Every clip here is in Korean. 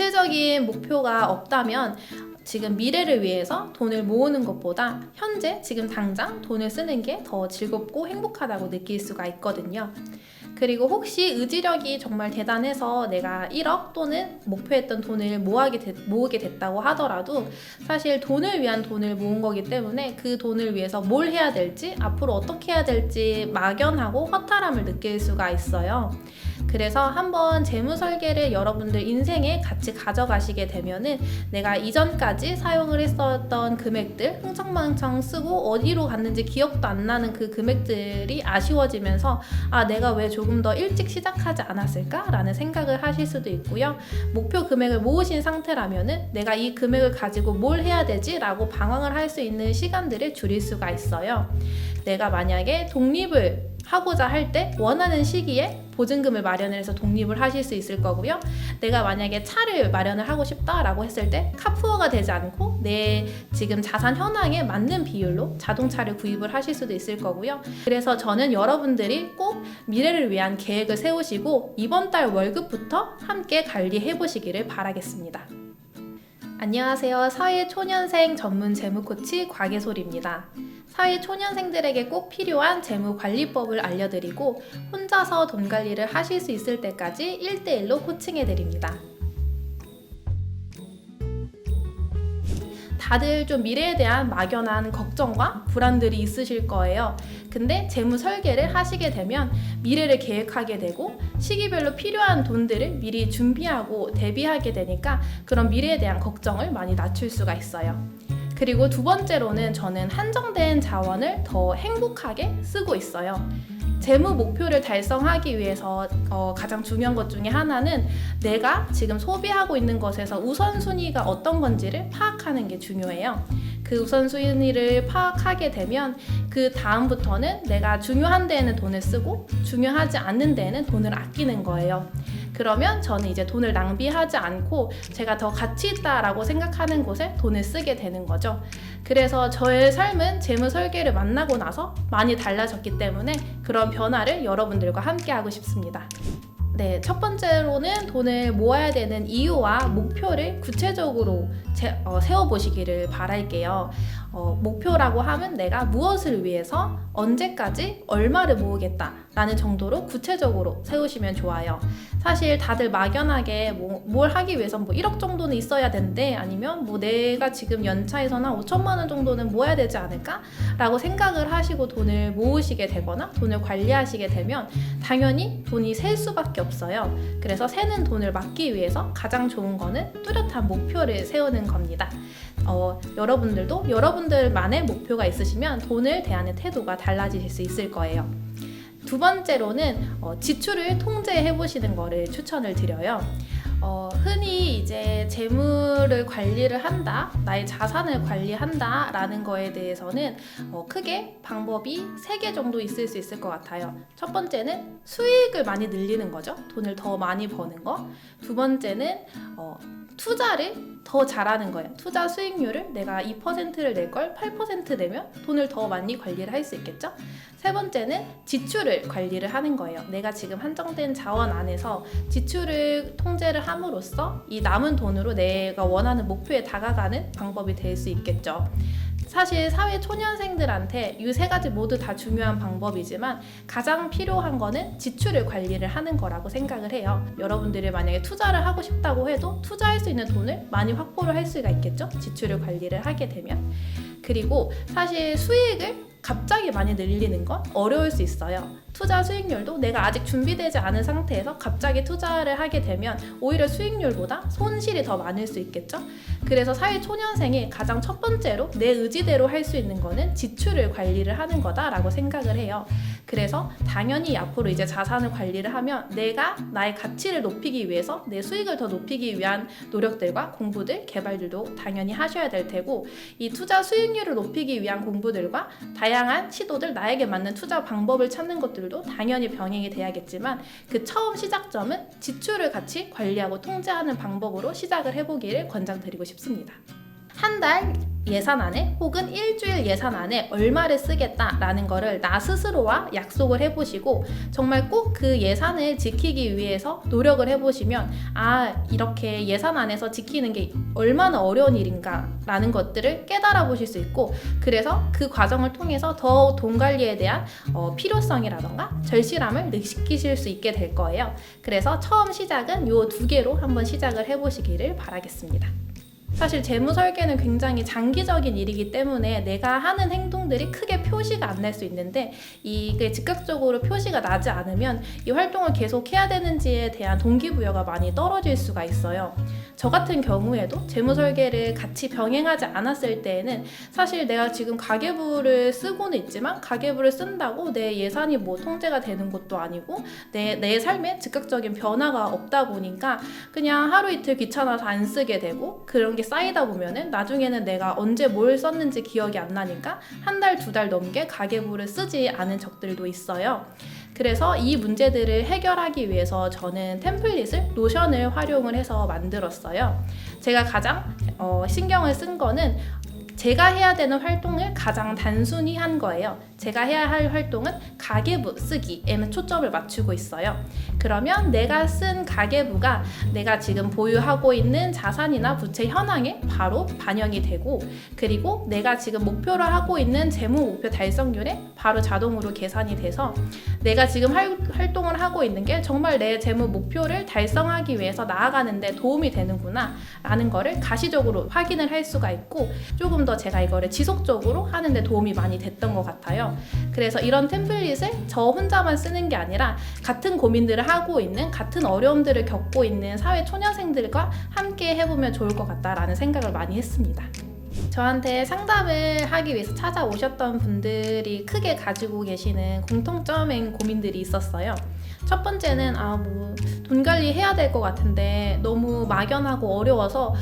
구체적인 목표가 없다면 지금 미래를 위해서 돈을 모으는 것보다 현재 지금 당장 돈을 쓰는 게 더 즐겁고 행복하다고 느낄 수가 있거든요. 그리고 혹시 의지력이 정말 대단해서 내가 1억 또는 목표했던 돈을 모으게 됐다고 하더라도 사실 돈을 위한 돈을 모은 거기 때문에 그 돈을 위해서 뭘 해야 될지, 앞으로 어떻게 해야 될지 막연하고 허탈함을 느낄 수가 있어요. 그래서 한번 재무 설계를 여러분들 인생에 같이 가져가시게 되면은 내가 이전까지 사용을 했었던 금액들 흥청망청 쓰고 어디로 갔는지 기억도 안 나는 그 금액들이 아쉬워지면서 내가 왜 조금 더 일찍 시작하지 않았을까? 라는 생각을 하실 수도 있고요. 목표 금액을 모으신 상태라면은 내가 이 금액을 가지고 뭘 해야 되지? 라고 방황을 할 수 있는 시간들을 줄일 수가 있어요. 내가 만약에 독립을 하고자 할 때 원하는 시기에 보증금을 마련해서 독립을 하실 수 있을 거고요. 내가 만약에 차를 마련을 하고 싶다라고 했을 때 카푸어가 되지 않고 내 지금 자산 현황에 맞는 비율로 자동차를 구입을 하실 수도 있을 거고요. 그래서 저는 여러분들이 꼭 미래를 위한 계획을 세우시고 이번 달 월급부터 함께 관리해 보시기를 바라겠습니다. 안녕하세요. 사회초년생 전문 재무코치 곽예솔입니다. 사회초년생들에게 꼭 필요한 재무관리법을 알려드리고 혼자서 돈 관리를 하실 수 있을 때까지 1대1로 코칭해드립니다. 다들 좀 미래에 대한 막연한 걱정과 불안들이 있으실 거예요. 근데 재무 설계를 하시게 되면 미래를 계획하게 되고 시기별로 필요한 돈들을 미리 준비하고 대비하게 되니까 그런 미래에 대한 걱정을 많이 낮출 수가 있어요. 그리고 두 번째로는 저는 한정된 자원을 더 행복하게 쓰고 있어요. 재무 목표를 달성하기 위해서 가장 중요한 것 중에 하나는 내가 지금 소비하고 있는 것에서 우선순위가 어떤 건지를 파악하는 게 중요해요. 그 우선순위를 파악하게 되면 그 다음부터는 내가 중요한 데에는 돈을 쓰고 중요하지 않는 데에는 돈을 아끼는 거예요. 그러면 저는 이제 돈을 낭비하지 않고 제가 더 가치 있다라고 생각하는 곳에 돈을 쓰게 되는 거죠. 그래서 저의 삶은 재무 설계를 만나고 나서 많이 달라졌기 때문에 그런 변화를 여러분들과 함께 하고 싶습니다. 네, 첫 번째로는 돈을 모아야 되는 이유와 목표를 구체적으로 세워보시기를 바랄게요. 목표라고 하면 내가 무엇을 위해서 언제까지 얼마를 모으겠다라는 정도로 구체적으로 세우시면 좋아요. 사실 다들 막연하게 뭘 하기 위해서 1억 정도는 있어야 된대, 아니면 내가 지금 연차에서는 5천만 원 정도는 모아야 되지 않을까? 라고 생각을 하시고 돈을 모으시게 되거나 돈을 관리하시게 되면 당연히 돈이 셀 수밖에 없어요. 그래서 새는 돈을 막기 위해서 가장 좋은 거는 뚜렷한 목표를 세우는 겁니다. 여러분들도 여러분들만의 목표가 있으시면 돈을 대하는 태도가 달라지실 수 있을 거예요. 두 번째로는 지출을 통제해 보시는 거를 추천을 드려요. 흔히 이제 재물을 관리를 한다, 나의 자산을 관리한다 라는 거에 대해서는 크게 방법이 3개 정도 있을 수 있을 것 같아요. 첫 번째는 수익을 많이 늘리는 거죠. 돈을 더 많이 버는 거. 두 번째는 투자를 더 잘하는 거예요. 투자 수익률을 내가 2%를 낼 걸 8% 내면 돈을 더 많이 관리를 할 수 있겠죠. 세 번째는 지출을 관리를 하는 거예요. 내가 지금 한정된 자원 안에서 지출을 통제를 함으로써 이 남은 돈으로 내가 원하는 목표에 다가가는 방법이 될 수 있겠죠. 사실 사회 초년생들한테 이 3가지 모두 다 중요한 방법이지만 가장 필요한 거는 지출을 관리를 하는 거라고 생각을 해요. 여러분들이 만약에 투자를 하고 싶다고 해도 투자할 수 있는 돈을 많이 확보를 할 수가 있겠죠? 지출을 관리를 하게 되면. 그리고 사실 수익을 갑자기 많이 늘리는 건 어려울 수 있어요. 투자 수익률도 내가 아직 준비되지 않은 상태에서 갑자기 투자를 하게 되면 오히려 수익률보다 손실이 더 많을 수 있겠죠? 그래서 사회 초년생이 가장 첫 번째로 내 의지대로 할 수 있는 거는 지출을 관리를 하는 거다라고 생각을 해요. 그래서 당연히 앞으로 이제 자산을 관리를 하면 내가 나의 가치를 높이기 위해서 내 수익을 더 높이기 위한 노력들과 공부들, 개발들도 당연히 하셔야 될 테고, 이 투자 수익률을 높이기 위한 공부들과 다양한 시도들, 나에게 맞는 투자 방법을 찾는 것들도 당연히 병행이 돼야겠지만 그 처음 시작점은 지출을 같이 관리하고 통제하는 방법으로 시작을 해보기를 권장드리고 싶습니다. 한 달 예산안에 혹은 일주일 예산안에 얼마를 쓰겠다라는 거를 나 스스로와 약속을 해보시고 정말 꼭 그 예산을 지키기 위해서 노력을 해보시면 이렇게 예산안에서 지키는 게 얼마나 어려운 일인가 라는 것들을 깨달아 보실 수 있고, 그래서 그 과정을 통해서 더 돈 관리에 대한 필요성이라던가 절실함을 느끼실 수 있게 될 거예요. 그래서 처음 시작은 요 2개로 한번 시작을 해보시기를 바라겠습니다. 사실 재무 설계는 굉장히 장기적인 일이기 때문에 내가 하는 행동들이 크게 표시가 안 날 수 있는데, 이게 즉각적으로 표시가 나지 않으면 이 활동을 계속 해야 되는지에 대한 동기부여가 많이 떨어질 수가 있어요. 저 같은 경우에도 재무 설계를 같이 병행하지 않았을 때에는 사실 내가 지금 가계부를 쓰고는 있지만 가계부를 쓴다고 내 예산이 뭐 통제가 되는 것도 아니고 내 삶에 즉각적인 변화가 없다 보니까 그냥 하루 이틀 귀찮아서 안 쓰게 되고, 그런 게 쌓이다 보면은 나중에는 내가 언제 뭘 썼는지 기억이 안 나니까 1달, 2달 넘게 가계부를 쓰지 않은 적들도 있어요. 그래서 이 문제들을 해결하기 위해서 저는 템플릿을, 노션을 활용을 해서 만들었어요. 제가 가장 신경을 쓴 거는 제가 해야 되는 활동을 가장 단순히 한 거예요. 제가 해야 할 활동은 가계부 쓰기에는 초점을 맞추고 있어요. 그러면 내가 쓴 가계부가 내가 지금 보유하고 있는 자산이나 부채 현황에 바로 반영이 되고, 그리고 내가 지금 목표로 하고 있는 재무 목표 달성률에 바로 자동으로 계산이 돼서 내가 지금 활동을 하고 있는 게 정말 내 재무 목표를 달성하기 위해서 나아가는데 도움이 되는구나 라는 거를 가시적으로 확인을 할 수가 있고, 조금 더 제가 이거를 지속적으로 하는데 도움이 많이 됐던 것 같아요. 그래서 이런 템플릿을 저 혼자만 쓰는 게 아니라 같은 고민들을 하고 있는, 같은 어려움들을 겪고 있는 사회 초년생들과 함께 해보면 좋을 것 같다라는 생각을 많이 했습니다. 저한테 상담을 하기 위해서 찾아오셨던 분들이 크게 가지고 계시는 공통점인 고민들이 있었어요. 첫 번째는 돈 관리 해야 될 것 같은데 너무 막연하고 어려워서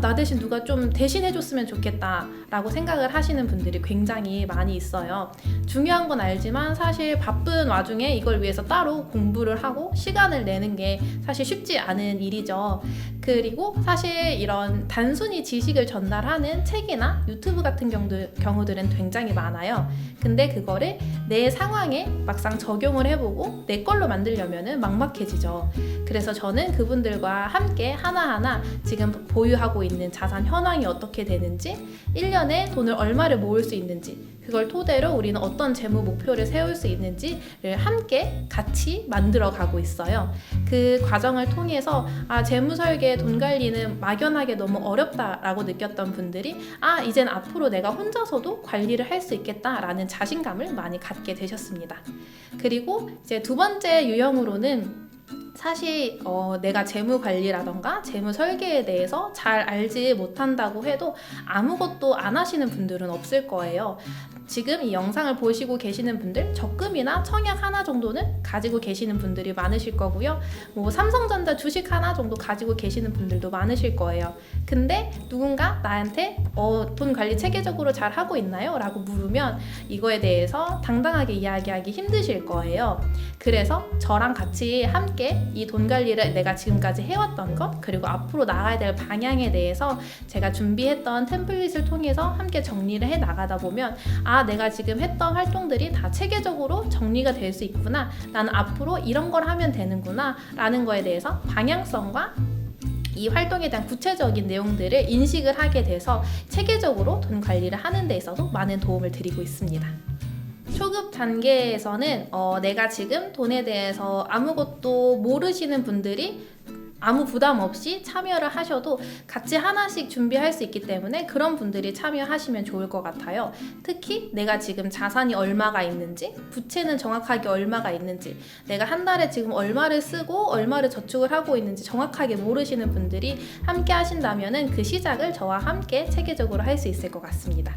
나 대신 누가 좀 대신해줬으면 좋겠다 라고 생각을 하시는 분들이 굉장히 많이 있어요. 중요한 건 알지만 사실 바쁜 와중에 이걸 위해서 따로 공부를 하고 시간을 내는 게 사실 쉽지 않은 일이죠. 그리고 사실 이런 단순히 지식을 전달하는 책이나 유튜브 같은 경우들은 굉장히 많아요. 근데 그거를 내 상황에 막상 적용을 해보고 내 걸로 만들려면은 막막해지죠. 그래서 저는 그분들과 함께 하나하나 지금 보유하고 있는 자산 현황이 어떻게 되는지, 1년에 돈을 얼마를 모을 수 있는지, 그걸 토대로 우리는 어떤 재무 목표를 세울 수 있는지를 함께 같이 만들어 가고 있어요. 그 과정을 통해서 재무 설계, 돈 관리는 막연하게 너무 어렵다라고 느꼈던 분들이 이젠 앞으로 내가 혼자서도 관리를 할 수 있겠다라는 자신감을 많이 갖게 되셨습니다. 그리고 이제 2번째 유형으로는 사실 내가 재무 관리라던가 재무 설계에 대해서 잘 알지 못한다고 해도 아무것도 안 하시는 분들은 없을 거예요. 지금 이 영상을 보시고 계시는 분들 적금이나 청약 하나 정도는 가지고 계시는 분들이 많으실 거고요. 삼성전자 주식 하나 정도 가지고 계시는 분들도 많으실 거예요. 근데 누군가 나한테 돈 관리 체계적으로 잘 하고 있나요? 라고 물으면 이거에 대해서 당당하게 이야기하기 힘드실 거예요. 그래서 저랑 같이 함께 이 돈 관리를 내가 지금까지 해왔던 것, 그리고 앞으로 나가야 될 방향에 대해서 제가 준비했던 템플릿을 통해서 함께 정리를 해 나가다 보면 내가 지금 했던 활동들이 다 체계적으로 정리가 될 수 있구나, 나는 앞으로 이런 걸 하면 되는구나 라는 거에 대해서 방향성과 이 활동에 대한 구체적인 내용들을 인식을 하게 돼서 체계적으로 돈 관리를 하는 데 있어서 많은 도움을 드리고 있습니다. 초급 단계에서는 내가 지금 돈에 대해서 아무것도 모르시는 분들이 아무 부담 없이 참여를 하셔도 같이 하나씩 준비할 수 있기 때문에 그런 분들이 참여하시면 좋을 것 같아요. 특히 내가 지금 자산이 얼마가 있는지, 부채는 정확하게 얼마가 있는지, 내가 한 달에 지금 얼마를 쓰고 얼마를 저축을 하고 있는지 정확하게 모르시는 분들이 함께 하신다면 그 시작을 저와 함께 체계적으로 할 수 있을 것 같습니다.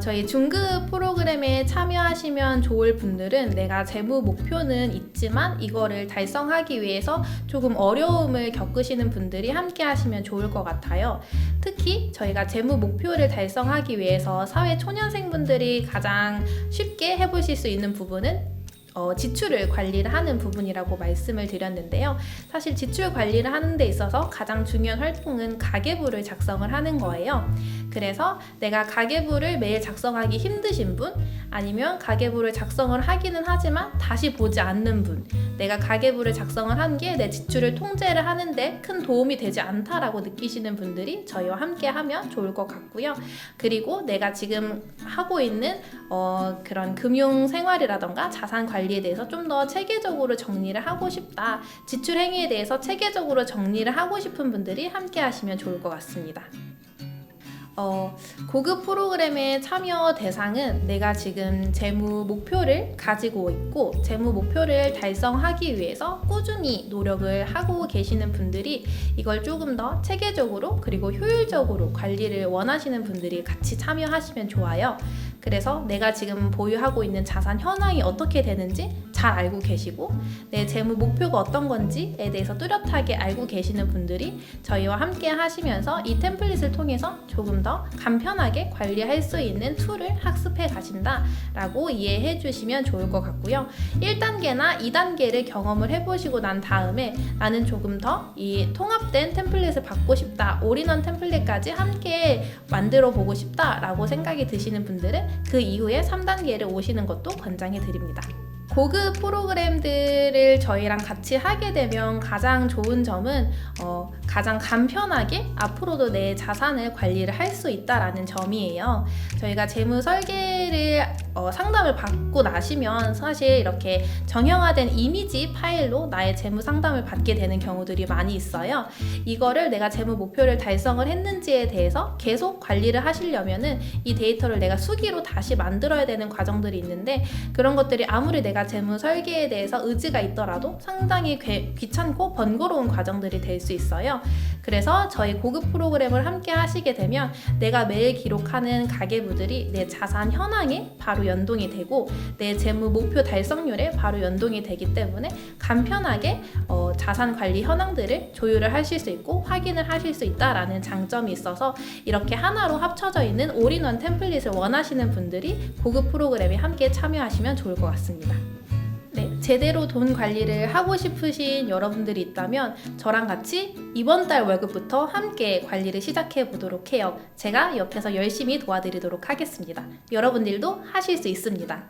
저희 중급 프로그램에 참여하시면 좋을 분들은 내가 재무 목표는 있지만 이거를 달성하기 위해서 조금 어려움을 겪으시는 분들이 함께 하시면 좋을 것 같아요. 특히 저희가 재무 목표를 달성하기 위해서 사회 초년생분들이 가장 쉽게 해보실 수 있는 부분은 지출을 관리를 하는 부분이라고 말씀을 드렸는데요. 사실 지출 관리를 하는 데 있어서 가장 중요한 활동은 가계부를 작성을 하는 거예요. 그래서 내가 가계부를 매일 작성하기 힘드신 분, 아니면 가계부를 작성을 하기는 하지만 다시 보지 않는 분, 내가 가계부를 작성을 한 게 내 지출을 통제를 하는데 큰 도움이 되지 않다라고 느끼시는 분들이 저희와 함께 하면 좋을 것 같고요. 그리고 내가 지금 하고 있는 그런 금융 생활이라던가 자산 관리에 대해서 좀 더 체계적으로 정리를 하고 싶다, 지출 행위에 대해서 체계적으로 정리를 하고 싶은 분들이 함께 하시면 좋을 것 같습니다. 고급 프로그램의 참여 대상은 내가 지금 재무 목표를 가지고 있고 재무 목표를 달성하기 위해서 꾸준히 노력을 하고 계시는 분들이, 이걸 조금 더 체계적으로 그리고 효율적으로 관리를 원하시는 분들이 같이 참여하시면 좋아요. 그래서 내가 지금 보유하고 있는 자산 현황이 어떻게 되는지 잘 알고 계시고 내 재무 목표가 어떤 건지에 대해서 뚜렷하게 알고 계시는 분들이 저희와 함께 하시면서 이 템플릿을 통해서 조금 더 간편하게 관리할 수 있는 툴을 학습해 가신다라고 이해해 주시면 좋을 것 같고요. 1단계나 2단계를 경험을 해보시고 난 다음에 나는 조금 더 이 통합된 템플릿을 받고 싶다, 올인원 템플릿까지 함께 만들어 보고 싶다라고 생각이 드시는 분들은 그 이후에 3단계를 오시는 것도 권장해 드립니다. 고급 프로그램들을 저희랑 같이 하게 되면 가장 좋은 점은 가장 간편하게 앞으로도 내 자산을 관리를 할 수 있다라는 점이에요. 저희가 재무 설계를 상담을 받고 나시면 사실 이렇게 정형화된 이미지 파일로 나의 재무 상담을 받게 되는 경우들이 많이 있어요. 이거를 내가 재무 목표를 달성을 했는지에 대해서 계속 관리를 하시려면은 이 데이터를 내가 수기로 다시 만들어야 되는 과정들이 있는데, 그런 것들이 아무리 내가 재무 설계에 대해서 의지가 있더라도 상당히 귀찮고 번거로운 과정들이 될 수 있어요. 그래서 저희 고급 프로그램을 함께 하시게 되면 내가 매일 기록하는 가계부들이 내 자산 현황에 바로 연동이 되고 내 재무 목표 달성률에 바로 연동이 되기 때문에 간편하게 자산 관리 현황들을 조율을 하실 수 있고 확인을 하실 수 있다라는 장점이 있어서, 이렇게 하나로 합쳐져 있는 올인원 템플릿을 원하시는 분들이 고급 프로그램에 함께 참여하시면 좋을 것 같습니다. 네, 제대로 돈 관리를 하고 싶으신 여러분들이 있다면 저랑 같이 이번 달 월급부터 함께 관리를 시작해 보도록 해요. 제가 옆에서 열심히 도와드리도록 하겠습니다. 여러분들도 하실 수 있습니다.